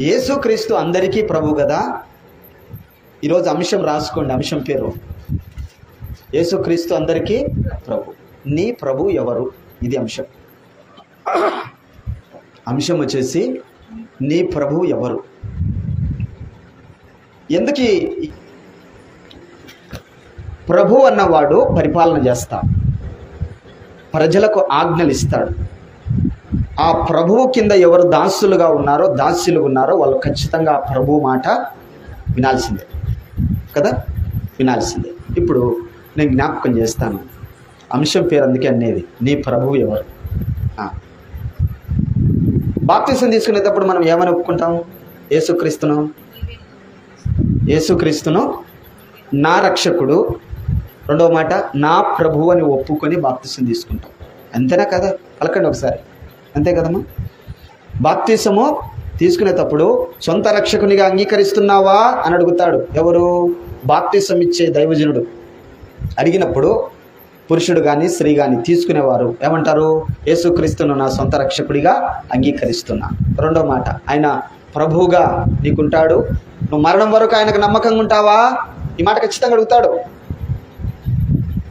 యేసుక్రీస్తు అందరికీ ప్రభు కదా. ఈరోజు అంశం రాసుకోండి, అంశం పేరు యేసుక్రీస్తు అందరికీ ప్రభు. నీ ప్రభు ఎవరు? ఇది అంశం. అంశం వచ్చేసి నీ ప్రభు ఎవరు. ఎందుకు ప్రభు అన్నవాడు పరిపాలన చేస్తాడు, ప్రజలకు ఆజ్ఞలు ఇస్తాడు. ఆ ప్రభువు కింద ఎవరు దాసులుగా ఉన్నారో దాస్యులుగా ఉన్నారో వాళ్ళు ఖచ్చితంగా ఆ ప్రభు మాట వినాల్సిందే కదా, వినాల్సిందే. ఇప్పుడు నేను జ్ఞాపకం చేస్తాను, అంశం పేరు అందుకే అనేది నీ ప్రభువు ఎవరు. బాప్తిసం తీసుకునేటప్పుడు మనం ఏమని ఒప్పుకుంటాం? యేసుక్రీస్తును నా రక్షకుడు, రెండవ మాట నా ప్రభువు అని ఒప్పుకొని బాప్తిసం తీసుకుంటాం. అంతేనా కదా? పలకండి ఒకసారి, అంతే కదమ్మా. బాప్తిసము తీసుకునేటప్పుడు సొంత రక్షకునిగా అంగీకరిస్తున్నావా అని అడుగుతాడు. ఎవరు? బాప్తిసం ఇచ్చే దైవజనుడు. అడిగినప్పుడు పురుషుడు కానీ స్త్రీ కానీ తీసుకునేవారు ఏమంటారు? యేసుక్రీస్తును నా సొంత రక్షకుడిగా అంగీకరిస్తున్నా. రెండో మాట, ఆయన ప్రభువుగా నీకుంటాడు, నువ్వు మరణం వరకు ఆయనకు నమ్మకంగా ఉంటావా? ఈ మాట ఖచ్చితంగా అడుగుతాడు.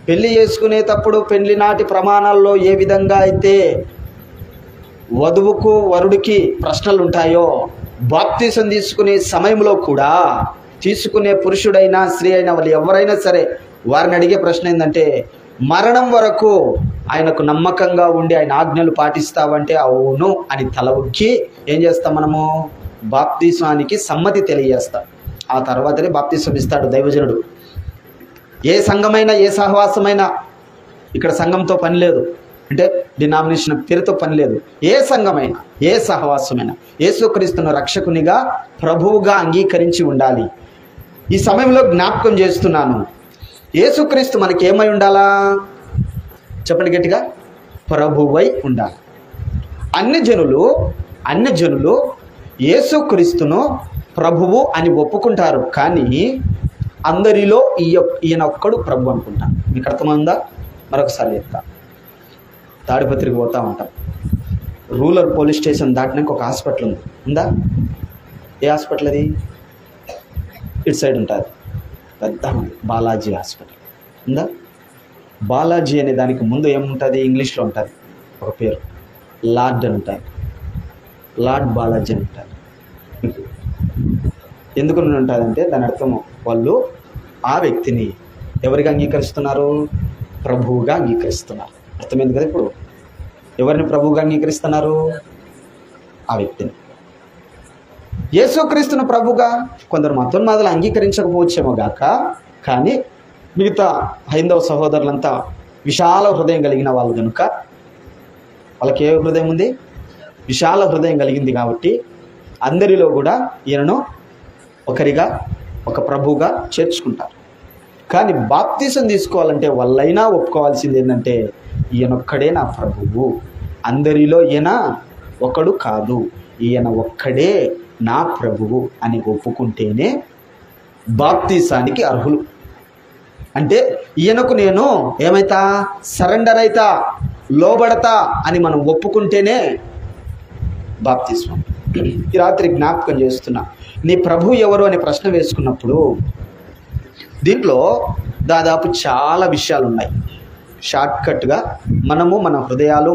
పెళ్లి చేసుకునేటప్పుడు పెళ్లి నాటి ప్రమాణాల్లో ఏ విధంగా అయితే వధువుకు వరుడికి ప్రశ్నలు ఉంటాయో, బాప్తిసం తీసుకునే సమయంలో కూడా తీసుకునే పురుషుడైనా స్త్రీ అయినా వాళ్ళు ఎవరైనా సరే వారిని అడిగే ప్రశ్న ఏంటంటే, మరణం వరకు ఆయనకు నమ్మకంగా ఉండి ఆయన ఆజ్ఞలు పాటిస్తావంటే అవును అని తల ఉక్కి ఏం చేస్తాం? మనము బాప్తిసానికి సమ్మతి తెలియజేస్తాం. ఆ తర్వాతనే బాప్తిసం ఇస్తాడు దైవజనుడు. ఏ సంఘమైనా ఏ సహవాసమైనా, ఇక్కడ సంఘంతో పని లేదు, అంటే డినామినేషన్ పేరుతో పని లేదు. ఏ సంఘమైనా ఏ సహవాసమైనా యేసుక్రీస్తును రక్షకునిగా ప్రభువుగా అంగీకరించి ఉండాలి. ఈ సమయంలో జ్ఞాపకం చేస్తున్నాను, యేసుక్రీస్తు మనకి ఏమై ఉండాలా? చెప్పండి గట్టిగా, ప్రభువై ఉండాలి. అన్ని జనులు యేసుక్రీస్తును ప్రభువు అని ఒప్పుకుంటారు, కానీ అందరిలో ఈయన ఒక్కడు ప్రభు అనుకుంటాను. మీకు అర్థమైందా? మరొకసారి చెప్తా. తాడిపత్రికి పోతూ ఉంటాం, రూరల్ పోలీస్ స్టేషన్ దాటినాక ఒక హాస్పిటల్ ఉంది, ఉందా? ఏ హాస్పిటల్ అది? ఇటు సైడ్ ఉంటుంది, పెద్ద బాలాజీ హాస్పిటల్ ఉందా? బాలాజీ అనే దానికి ముందు ఏముంటుంది? ఇంగ్లీష్లో ఉంటుంది ఒక పేరు, లార్డ్ అని ఉంటుంది, లార్డ్ బాలాజీ అని ఉంటుంది. ఎందుకు ఉంటుందంటే దాని అర్థం వాళ్ళు ఆ వ్యక్తిని ఎవరిగా అంగీకరిస్తున్నారు? ప్రభువుగా అంగీకరిస్తున్నారు. అర్థమైంది కదా? ఇప్పుడు ఎవరిని ప్రభువుగా అంగీకరిస్తున్నారు? ఆ వ్యక్తిని. యేసుక్రీస్తును ప్రభుగా కొందరు మతోన్మాదులు అంగీకరించకపోవచ్చేమో గాక, కానీ మిగతా హైందవ సహోదరులంతా విశాల హృదయం కలిగిన వాళ్ళు కనుక, వాళ్ళకి ఏ హృదయం ఉంది? విశాల హృదయం కలిగింది కాబట్టి అందరిలో కూడా ఈయనను ఒకరిగా, ఒక ప్రభువుగా చేర్చుకుంటారు. కానీ బాప్తిసం తీసుకోవాలంటే వాళ్ళైనా ఒప్పుకోవాల్సింది ఏంటంటే, ఈయనొక్కడే నా ప్రభువు, అందరిలో ఈయన ఒకడు కాదు, ఈయన ఒక్కడే నా ప్రభువు అని ఒప్పుకుంటేనే బాప్తిసానికి అర్హులు. అంటే ఈయనకు నేను ఏమైతా? సరెండర్ అయితా, లోబడతా అని మనం ఒప్పుకుంటేనే బాప్తిస్మం. ఈ రాత్రి జ్ఞాపకం చేస్తున్నా, నీ ప్రభు ఎవరు అనే ప్రశ్న వేసుకున్నప్పుడు దీంట్లో దాదాపు చాలా విషయాలు ఉన్నాయి. షార్ట్కట్గా మనము మన హృదయాలు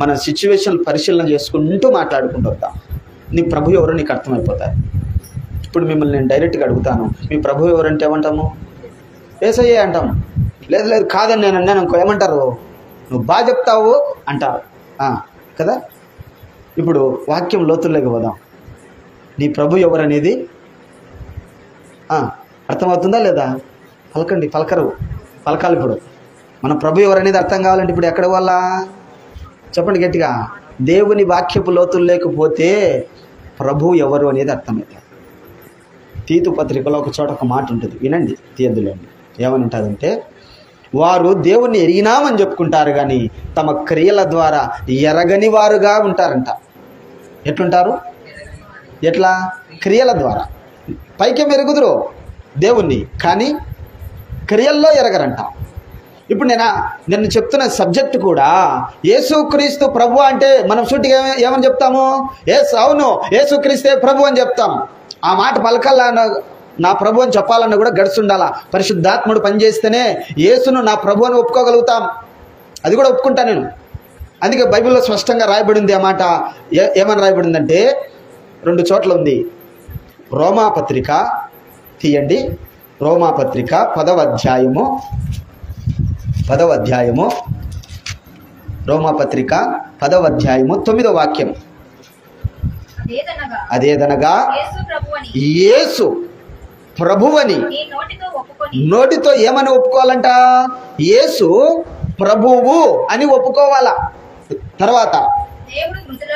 మన సిచ్యువేషన్ పరిశీలన చేసుకుంటూ మాట్లాడుకుంటూ వద్దాం. నీ ప్రభు ఎవరో నీకు అర్థమైపోతాయి. ఇప్పుడు మిమ్మల్ని నేను డైరెక్ట్గా అడుగుతాను, మీ ప్రభు ఎవరంటే ఏమంటాము? యేసయ్యే అంటాము. లేదు కాదని నేను అన్నాను అనుకో, ఏమంటారు? నువ్వు బాగా చెప్తావు అంటారు కదా. ఇప్పుడు వాక్యం లోతుల్లోకి పోదాం. నీ ప్రభు ఎవరనేది అర్థమవుతుందా లేదా? పలకండి, పలకాలి. ఇప్పుడు మన ప్రభు ఎవరనేది అర్థం కావాలంటే ఇప్పుడు ఎక్కడ వల్ల చెప్పండి గట్టిగా. దేవుని వాక్యపు లోతులు లేకపోతే ప్రభు ఎవరు అనేది అర్థమవుతుంది. తీతు పత్రికలో ఒక చోట ఒక మాట ఉంటుంది, వినండి, తీయద్దులేండి. ఏమని ఉంటుందంటే, వారు దేవుణ్ణి ఎరిగినామని చెప్పుకుంటారు కానీ తమ క్రియల ద్వారా ఎరగని వారుగా ఉంటారంట. ఎట్లుంటారు? ఎట్లా? క్రియల ద్వారా. పైకి మెరుగుదురు దేవుణ్ణి, కానీ క్రియల్లో ఎరగరంట. ఇప్పుడు నేను చెప్తున్న సబ్జెక్ట్ కూడా యేసుక్రీస్తు ప్రభు అంటే మనం సూటిగా ఏమని చెప్తాము? అవును యేసుక్రీస్తే ప్రభు అని చెప్తాం. ఆ మాట పలకల్లా నా ప్రభు అని చెప్పాలన్నా కూడా గడిచి ఉండాలా. పరిశుద్ధాత్ముడు పనిచేస్తేనే యేసును నా ప్రభు అని ఒప్పుకోగలుగుతాం. అది కూడా ఒప్పుకుంటా నేను. అందుకే బైబిల్లో స్పష్టంగా రాయబడింది. ఆ మాట ఏమని రాయబడిందంటే 2 చోట్ల ఉంది. రోమాపత్రిక తీయండి. రోమాపత్రిక 10వ అధ్యాయము రోమాపత్రిక 10వ అధ్యాయము 9వ వాక్యం. అదేదనగా యేసు ప్రభువని నోటితో ఏమని ఒప్పుకోవాలంట? యేసు ప్రభువు అని ఒప్పుకోవాలా. తర్వాత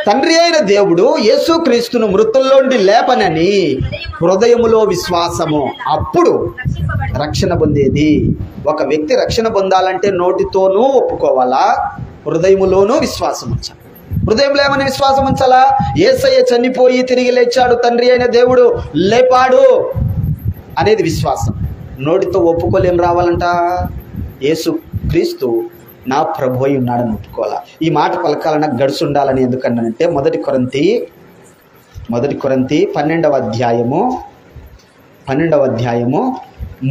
తండ్రి అయిన దేవుడు యేసుక్రీస్తును మృతుల్లోండి లేపనని హృదయములో విశ్వాసము, అప్పుడు రక్షణ పొందేది. ఒక వ్యక్తి రక్షణ పొందాలంటే నోటితోనూ ఒప్పుకోవాలా, హృదయములోనూ విశ్వాసం ఉంచాలి. హృదయంలో ఏమని విశ్వాసం ఉంచాలా? యేసయ్య చనిపోయి తిరిగి లేచాడు, తండ్రి అయిన దేవుడు లేపాడు అనేది విశ్వాసం. నోటితో ఒప్పుకోలేం రావాలంట. యేసుక్రీస్తు నా ప్రభు అయి ఉన్నాడని ఒప్పుకోవాలా. ఈ మాట పలకాలన్నా గడుసు ఉండాలని ఎందుకన్నానంటే 1 కొరింథీ 12వ అధ్యాయము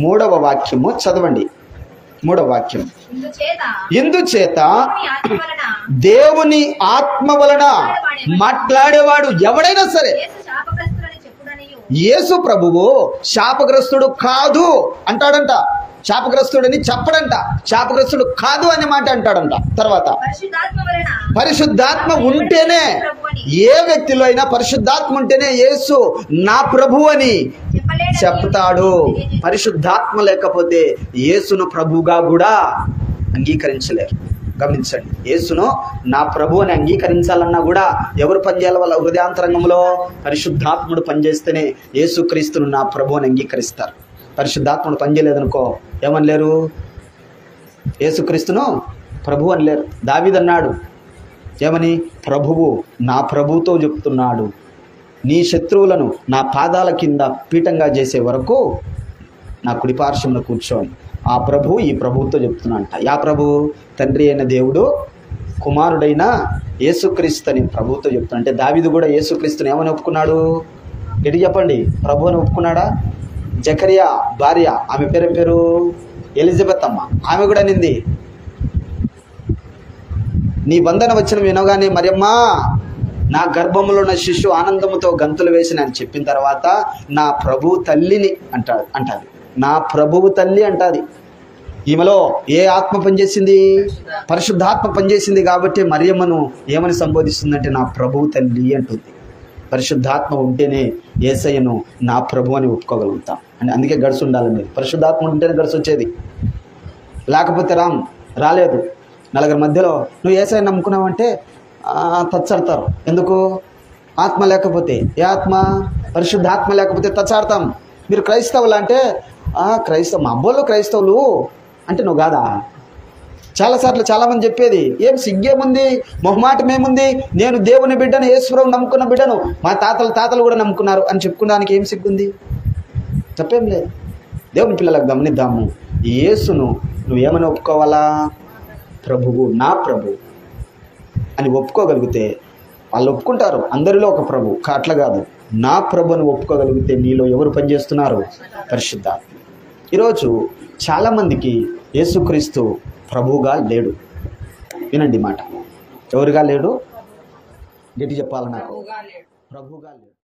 3వ వాక్యము చదవండి. 3వ వాక్యం. ఇందుచేత దేవుని ఆత్మ వలన మాట్లాడేవాడు ఎవడైనా సరే యేసు ప్రభువు శాపగ్రస్తుడు కాదు అంటాడంట. శాపగ్రస్తుడని చెప్పడంట. శాపగ్రస్తుడు కాదు అనే మాట అంటాడంట. తర్వాత పరిశుద్ధాత్మ ఉంటేనే, ఏ వ్యక్తిలో అయినా పరిశుద్ధాత్మ ఉంటేనే యేసు నా ప్రభు అని చెప్తాడు. పరిశుద్ధాత్మ లేకపోతే యేసును ప్రభుగా కూడా అంగీకరించలేరు. గమనించండి, యేసును నా ప్రభు అని అంగీకరించాలన్నా కూడా ఎవరు పనిచేయాలి? వాళ్ళ హృదయాంతరంగంలో పరిశుద్ధాత్ముడు పనిచేస్తేనే యేసుక్రీస్తును నా ప్రభు అని అంగీకరిస్తారు. పరిశుద్ధాత్ముడు పనిచేయలేదనుకో ఏమని లేరు? యేసుక్రీస్తును ప్రభు అని లేరు. దావీదు అన్నాడు ఏమని? ప్రభువు నా ప్రభువుతో చెప్తున్నాడు, నీ శత్రువులను నా పాదాల కింద పీఠంగా చేసే వరకు నా కుడిపార్శ్వంలో కూర్చోని. ఆ ప్రభు ఈ ప్రభువుతో చెప్తున్నా. యా ప్రభు? తండ్రి అయిన దేవుడు కుమారుడైన యేసుక్రీస్తు అని ప్రభువుతో చెప్తున్నా. అంటే దావీదు కూడా యేసుక్రీస్తుని ఏమని ఒప్పుకున్నాడు? ఎటు చెప్పండి? ప్రభు అని ఒప్పుకున్నాడా? జకరియా భార్య, ఆమె పేరు ఎలిజబెత్ అమ్మ, ఆమె కూడా నింది నీ వందన వచ్చిన వినగానే మరియమ్మ నా గర్భంలో ఉన్న శిశువు ఆనందముతో గంతులు వేసిన అని చెప్పిన తర్వాత నా ప్రభు తల్లిని అంటాది. నా ప్రభువు తల్లి అంటాది. ఈమెలో ఏ ఆత్మ పనిచేసింది? పరిశుద్ధాత్మ పనిచేసింది. కాబట్టి మరియమ్మను ఏమని సంబోధిస్తుందంటే నా ప్రభువు తల్లి అంటుంది. పరిశుద్ధాత్మ ఉంటేనే యేసయ్యను నా ప్రభు అని ఒప్పుకోగలుగుతాం. అని అందుకే గడుసు ఉండాలండి. పరిశుద్ధాత్మ ఉంటేనే గడుసు వచ్చేది, లేకపోతే రాలేదు. నలుగురి మధ్యలో నువ్వు యేసయ్యను నమ్ముకున్నావంటే తచ్చాడతారు. ఎందుకు? ఆత్మ లేకపోతే. ఏ ఆత్మ? పరిశుద్ధాత్మ లేకపోతే తచ్చాడతాం. మీరు క్రైస్తవులు అంటే క్రైస్తవ మా అబ్బోళ్ళు క్రైస్తవులు అంటే నువ్వు కాదా? చాలాసార్లు చాలామంది చెప్పేది ఏం సిగ్గేముంది, మొహమాటం ఏముంది, నేను దేవుని బిడ్డను, యేసుప్రభువుని నమ్ముకున్న బిడ్డను, మా తాతలు కూడా నమ్ముకున్నారు అని చెప్పుకోవడానికి ఏం సిగ్గుంది? తప్పేం లేదు. దేవుని పిల్లలకు గమనిద్దాము. యేసును నువ్వేమని ఒప్పుకోవాలా? ప్రభువు, నా ప్రభు అని ఒప్పుకోగలిగితే వాళ్ళు ఒప్పుకుంటారు. అందరిలో ఒక ప్రభు, అట్లా కాదు. నా ప్రభుని ఒప్పుకోగలిగితే నీలో ఎవరు పనిచేస్తున్నారు? పరిశుద్ధాత్మ. ఈరోజు చాలామందికి యేసుక్రీస్తు ప్రభువుగా లేడు. వినండి మాట, ఎవరుగా లేడు? గట్టి చెప్పాలి నాకు. ప్రభువుగా లేడు.